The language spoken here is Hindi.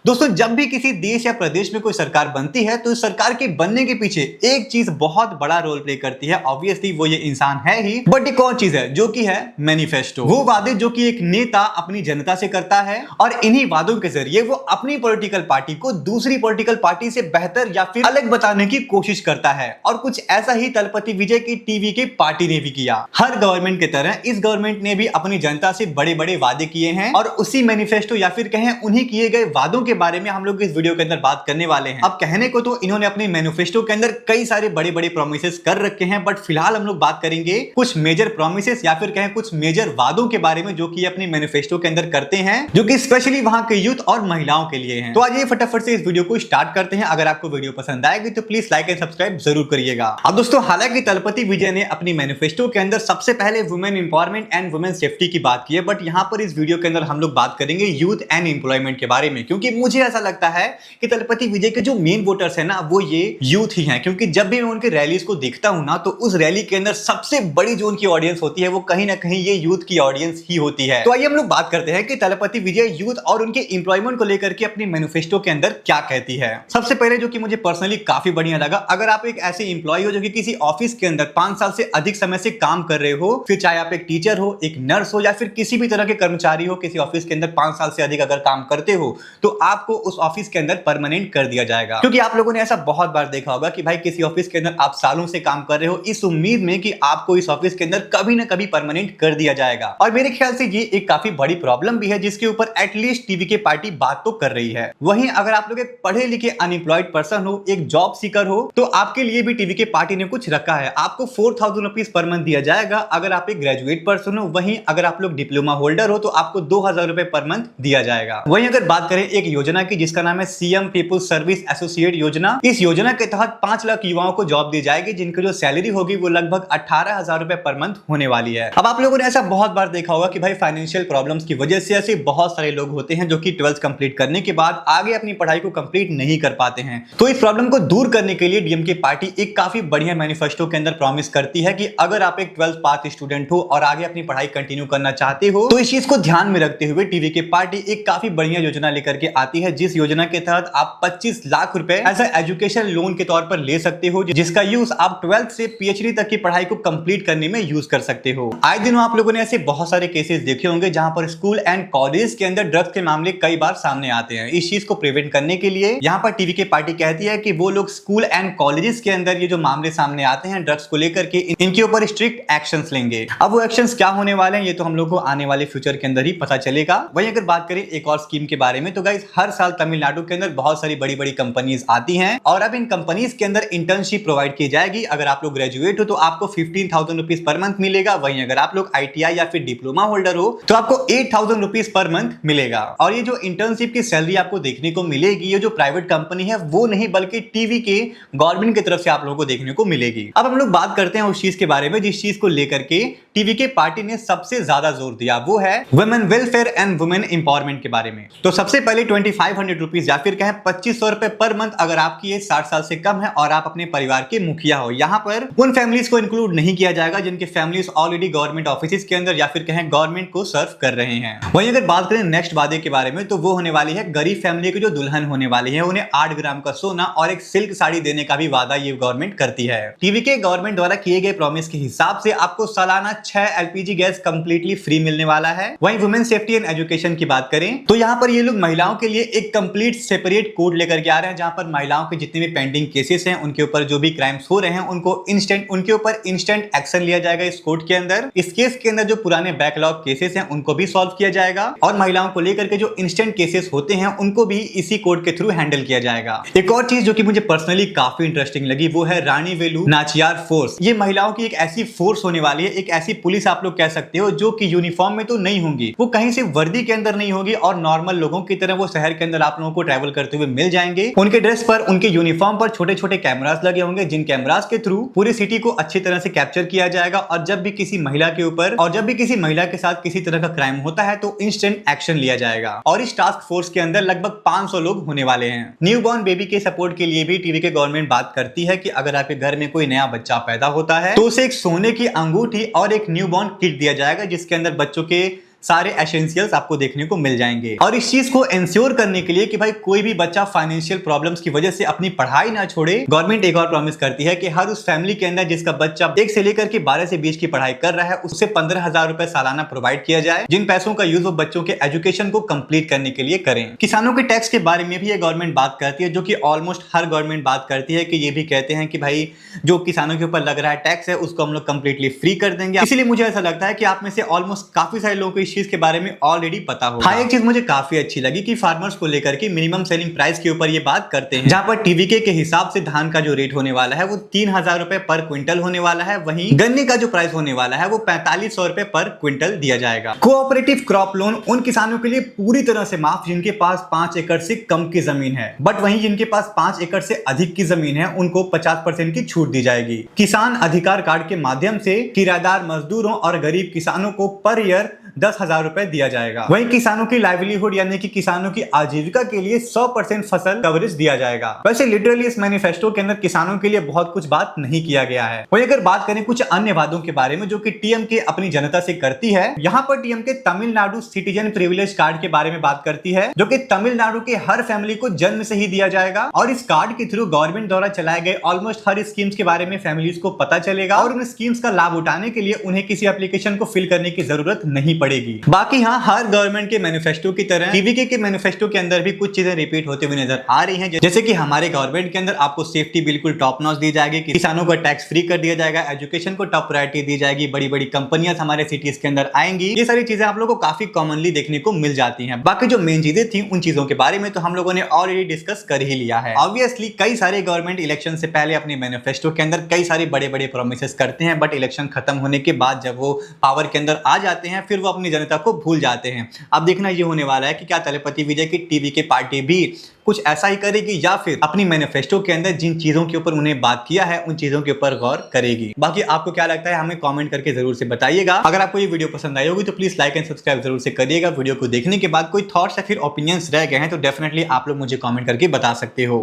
दोस्तों, जब भी किसी देश या प्रदेश में कोई सरकार बनती है तो इस सरकार के बनने के पीछे एक चीज बहुत बड़ा रोल प्ले करती है। ऑब्वियसली वो ये इंसान है ही, बट एक और चीज है जो कि है मैनिफेस्टो। वो वादे जो कि एक नेता अपनी जनता से करता है और इन्हीं वादों के जरिए वो अपनी पॉलिटिकल पार्टी को दूसरी पॉलिटिकल पार्टी से बेहतर या फिर अलग बताने की कोशिश करता है। और कुछ ऐसा ही तलपति विजय की टीवी की पार्टी ने भी किया। हर गवर्नमेंट की तरह इस गवर्नमेंट ने भी अपनी जनता से बड़े बड़े वादे किए हैं और उसी मैनिफेस्टो या फिर कहें उन्हीं किए गए वादों के बारे में हम लोग इस वीडियो के अंदर बात करने वाले हैं। अब कहने को तो इन्होंने अपने मैनिफेस्टो के अंदर कई सारे बड़े बड़े प्रोमिसेस कर रखे हैं, बट फिलहाल हम लोग बात करेंगे कुछ मेजर प्रोमिसेस या फिर कहें कुछ मेजर वादों के बारे में जो कि अपने मैनिफेस्टो के अंदर करते हैं, जो कि स्पेशली वहां के यूथ और महिलाओं के लिए हैं। तो आइए फटाफट से इस वीडियो को स्टार्ट करते हैं। अगर आपको वीडियो पसंद आएगी तो प्लीज लाइक एंड सब्सक्राइब जरूर करिएगा। अब दोस्तों, हालांकि तलपति विजय ने अपनी मैनिफेस्टो के अंदर सबसे पहले women empowerment and women safety की बात की है, बट यहां पर इस वीडियो के अंदर हम लोग बात करेंगे यूथ एंड एम्प्लॉयमेंट के बारे में, क्योंकि मुझे ऐसा लगता है कि तलपति विजय के जो मेन वोटर्स है ना वो ये यूथ ही हैं। क्योंकि जब भी मैं उनके रैलीज को देखता हूं ना तो उस रैली के अंदर सबसे बड़ी जो उनकी ऑडियंस होती है वो कहीं ना कहीं ये यूथ की ऑडियंस ही होती है। तो आइए हम लोग बात करते हैं कि तलपति विजय यूथ और उनके एम्प्लॉयमेंट को लेकर के अपनी मैनिफेस्टो के अंदर क्या कहती है। सबसे पहले जो कि मुझे पर्सनली काफी बढ़िया लगा, अगर आप एक ऐसे एम्प्लॉय हो जो कि किसी ऑफिस के अंदर 5 साल से अधिक समय से काम कर रहे हो, फिर चाहे आप एक टीचर हो, एक नर्स हो या फिर किसी भी तरह के कर्मचारी हो, किसी ऑफिस के अंदर 5 साल से अधिक अगर काम करते हो तो आपको उस ऑफिस के अंदर परमानेंट कर दिया जाएगा। क्योंकि आप लोगों ने ऐसा बहुत बार देखा होगा कि भाई किसी ऑफिस के अंदर आप सालों से काम कर रहे हो इस उम्मीद में कि आपको इस ऑफिस के अंदर कभी ना कभी परमानेंट कर दिया जाएगा। और मेरे ख्याल से ये एक काफी बड़ी प्रॉब्लम भी है जिसके ऊपर एटलीस्ट टीवी के पार्टी बात तो कर रही है। वहीं अगर आप लोग एक पढ़े लिखे अनएम्प्लॉयड पर्सन हो, एक जॉब सीकर हो, तो आपके लिए भी टीवी के पार्टी ने कुछ रखा है। आपको 4000 रुपीज पर मंथ दिया जाएगा अगर आप एक ग्रेजुएट पर्सन हो। वहीं अगर आप लोग डिप्लोमा होल्डर हो तो आपको 2000 रुपए पर मंथ दिया जाएगा। वहीं अगर बात करें एक योजना की जिसका नाम है सीएम पीपुल्स सर्विस एसोसिएट योजना, इस योजना के तहत 5 लाख युवाओं को जॉब दी जाएगी जिनकी जो सैलरी होगी वो लगभग 18,000 रुपए पर मंथ होने वाली है। अब आप लोगों ने ऐसा बहुत बार देखा होगा कि भाई फाइनेंशियल प्रॉब्लम्स की वजह से ऐसे बहुत सारे लोग होते हैं जो कि 12th कंप्लीट करने के बाद आगे अपनी पढ़ाई को कंप्लीट नहीं कर पाते हैं। तो इस प्रॉब्लम को दूर करने के लिए डीएमके पार्टी एक काफी बढ़िया मैनिफेस्टो के अंदर प्रॉमिस करती है कि अगर आप एक 12th पास स्टूडेंट हो और आगे अपनी पढ़ाई कंटिन्यू करना चाहते हो तो इस चीज को ध्यान में रखते हुए टीवी के पार्टी एक काफी बढ़िया योजना लेकर के आती है, जिस योजना के तहत आप 25 लाख रुपए एज एजुकेशन लोन के तौर पर ले सकते हो, जिसका यूज आप 12th से पीएचडी तक की पढ़ाई को कंप्लीट करने में यूज कर सकते हो। आए दिन आप लोगों ने ऐसे बहुत सारे केसेस देखे होंगे जहां पर स्कूल एंड कॉलेज के अंदर ड्रग्स के मामले कई बार सामने आते हैं। इस चीज को प्रिवेंट करने के लिए यहाँ पर टीवी की पार्टी कहती है कि वो लोग स्कूल एंड कॉलेजेस के अंदर ये जो मामले सामने आते हैं ड्रग्स को लेकर के इनके ऊपर स्ट्रिक्ट एक्शंस लेंगे। अब वो एक्शंस क्या होने वाले हैं ये तो हम लोग को आने वाले फ्यूचर के अंदर ही पता चलेगा। वहीं अगर बात करें एक और स्कीम के बारे में तो गाइस, हर साल तमिलनाडु के अंदर बहुत सारी बड़ी बड़ी कंपनीज आती हैं और अब इन कंपनीज के अंदर इंटर्नशिप प्रोवाइड की जाएगी। अगर आप लोग ग्रेजुएट हो तो आपको 15,000 रुपीज पर मंथ मिलेगा। वहीं अगर आप लोग आईटीआई या फिर डिप्लोमा होल्डर हो तो आपको 8,000 रुपीज पर मंथ मिलेगा। और ये जो इंटर्नशिप की सैलरी आपको देखने को मिलेगी ये जो प्राइवेट कंपनी है वो नहीं बल्कि टीवी के गवर्नमेंट की तरफ से आप लोगों को देखने को मिलेगी। अब हम लोग बात करते हैं उस चीज के बारे में जिस चीज को लेकर के टीवी के पार्टी ने सबसे ज्यादा जोर दिया, वो है women welfare and women empowerment के बारे में। तो सबसे पहले 2500 रुपीज या फिर कहें 2500 रुपए पर मंथ अगर आपकी एज 60 साल से कम है और आप अपने परिवार के मुखिया हो। यहाँ पर उन फैमिलीज को इंक्लूड नहीं किया जाएगा जिनके फैमिलीज ऑलरेडी गवर्नमेंट ऑफिस के अंदर या फिर कहें गवर्नमेंट को सर्व कर रहे हैं। वहीं अगर बात करें नेक्स्ट वादे के बारे में तो वो होने वाली है गरीब फैमिली की जो दुल्हन होने वाली है उन्हें 8 ग्राम का सोना और एक सिल्क साड़ी देने का भी वादा ये गवर्नमेंट करती है। टीवी के गवर्नमेंट द्वारा किए गए प्रॉमिस के हिसाब से आपको सालाना 6 एलपीजी गैस कंप्लीटली फ्री मिलने वाला है। वहीं वुमेन सेफ्टी एंड एजुकेशन की बात करें तो यहाँ पर ये लोग महिलाओं के लिए एक कंप्लीट सेपरेट कोड लेकर के आ रहे हैं, जहां पर महिलाओं के जितने भी पेंडिंग केसेस हैं उनके ऊपर जो भी क्राइम्स हो रहे हैं उनके ऊपर इंस्टेंट एक्शन लिया जाएगा इस कोड के अंदर। इस केस के अंदर जो पुराने बैकलॉग केसेस हैं उनको भी सॉल्व किया जाएगा और महिलाओं को लेकर के जो इंस्टेंट केसेस होते हैं उनको भी इसी कोड के थ्रू हैंडल किया जाएगा। एक और चीज जो कि मुझे पर्सनली काफी इंटरेस्टिंग लगी वो है रानी वेलु नाचियार फोर्स। ये महिलाओं की एक ऐसी फोर्स होने वाली है, एक ऐसी पुलिस आप लोग कह सकते हो जो कि यूनिफॉर्म में तो नहीं होंगी, वो कहीं से वर्दी के अंदर नहीं होगी और नॉर्मल लोगों की तरह वो शहर के अंदर आप लोगों को ट्रैवल करते हुए मिल जाएंगे। उनके ड्रेस पर, उनके यूनिफॉर्म पर छोटे छोटे कैमरास लगे होंगे जिन कैमरास के थ्रू पूरी सिटी को अच्छी तरह से कैप्चर किया जाएगा और जब भी किसी महिला के ऊपर और जब भी किसी महिला के साथ किसी तरह का क्राइम होता है तो इंस्टेंट एक्शन लिया जाएगा। और इस टास्क फोर्स के अंदर लगभग 500 लोग होने वाले हैं। न्यूबॉर्न बेबी के सपोर्ट के लिए भी टीवी के गवर्नमेंट बात करती है कि अगर आपके घर में कोई नया बच्चा पैदा होता है तो उसे एक सोने की अंगूठी और एक न्यूबॉर्न किट दिया जाएगा जिसके अंदर बच्चों के सारे एसेंशियल्स आपको देखने को मिल जाएंगे। और इस चीज को इंश्योर करने के लिए कि भाई कोई भी बच्चा फाइनेंशियल प्रॉब्लम्स की वजह से अपनी पढ़ाई ना छोड़े, गवर्नमेंट एक और प्रॉमिस करती है कि हर उस फैमिली के अंदर जिसका बच्चा 1 से लेकर के 12 से 20 की पढ़ाई कर रहा है उससे 15,000 रुपए सालाना प्रोवाइड किया जाए, जिन पैसों का यूज वो बच्चों के एजुकेशन को कंप्लीट करने के लिए करें। किसानों के टैक्स के बारे में भी ये गवर्नमेंट बात करती है, जो कि ऑलमोस्ट हर गवर्नमेंट बात करती है कि ये भी कहते हैं कि भाई जो किसानों के ऊपर लग रहा है टैक्स है उसको हम लोग कंप्लीटली फ्री कर देंगे। इसलिए मुझे ऐसा लगता है कि आप में से ऑलमोस्ट काफी सारे लोगों को इस चीज के बारे में ऑलरेडी पता होगा। हाँ, एक चीज मुझे काफी अच्छी लगी कि फार्मर्स को लेकर के मिनिमम सेलिंग प्राइस के ऊपर ये बात करते हैं, जहां पर टीवीके के हिसाब से धान का जो रेट होने वाला है वो 3,000 रुपए पर क्विंटल होने वाला है, वहीं गन्ने का जो प्राइस होने वाला है वो 4500 रुपए पर क्विंटल दिया जाएगा। कोऑपरेटिव क्रॉप लोन उन किसानों के लिए पूरी तरह से माफ जिनके पास 5 एकड़ से कम की जमीन है, बट वहीं जिनके पास 5 एकड़ से अधिक की जमीन है उनको 50% की छूट दी जाएगी। किसान अधिकार कार्ड के माध्यम से किराएदार मजदूरों और गरीब किसानों को पर ईयर 10,000 रुपए दिया जाएगा। वहीं किसानों की लाइवलीहुड यानी कि किसानों की आजीविका के लिए 100% फसल कवरेज दिया जाएगा। वैसे लिटरली इस मैनिफेस्टो के अंदर किसानों के लिए बहुत कुछ बात नहीं किया गया है। वहीं अगर बात करें कुछ अन्य वादों के बारे में जो कि टीएमके अपनी जनता से करती है, यहाँ पर टीएमके तमिलनाडु सिटीजन प्रिविलेज कार्ड के बारे में बात करती है, जो कि तमिलनाडु के हर फैमिली को जन्म से ही दिया जाएगा और इस कार्ड के थ्रू गवर्नमेंट द्वारा चलाए गए ऑलमोस्ट हर स्कीम्स के बारे में फैमिलीज को पता चलेगा और उन स्कीम्स का लाभ उठाने के लिए उन्हें किसी एप्लीकेशन को फिल करने की जरूरत नहीं पड़ेगी। बाकी हाँ, हर गवर्नमेंट के मैनिफेस्टो की तरह टीवीके के मैनिफेस्टो के अंदर भी कुछ चीजें रिपीट होते हुए नजर आ रही हैं, जैसे कि हमारे गवर्नमेंट के अंदर आपको सेफ्टी बिल्कुल टॉप नॉच दी जाएगी, किसानों को टैक्स फ्री कर दिया जाएगा, एजुकेशन को टॉप प्रायोरिटी दी जाएगी, बड़ी बड़ी कंपनियां हमारे सिटीज के अंदर आएंगी। ये सारी चीजें आप लोगों को काफी कॉमनली देखने को मिल जाती हैं। बाकी जो मेन चीजें थी उन चीजों के बारे में तो हम लोगों ने ऑलरेडी डिस्कस कर ही लिया है। ऑब्वियसली कई सारे गवर्नमेंट इलेक्शन से पहले अपने मैनिफेस्टो के अंदर कई सारे बड़े बड़े प्रोमिसेस करते हैं, बट इलेक्शन खत्म होने के बाद जब वो पावर के अंदर आ जाते हैं फिर वो अपनी जनता को भूल जाते हैं। अब देखना ये होने वाला है कि क्या तलपति विजय की टीवीके पार्टी भी कुछ ऐसा ही करेगी या फिर अपनी मैनिफेस्टो के अंदर जिन चीजों के ऊपर उन्हें बात किया है उन चीजों के ऊपर गौर करेगी। बाकी आपको क्या लगता है हमें कमेंट करके जरूर से बताइएगा। अगर आपको ये वीडियो पसंद आई होगी तो प्लीज लाइक एंड सब्सक्राइब जरूर से करिएगा। वीडियो को देखने के बाद कोई थॉट्स या फिर ओपिनियंस रह गए हैं तो डेफिनेटली आप लोग मुझे कमेंट करके बता सकते हो।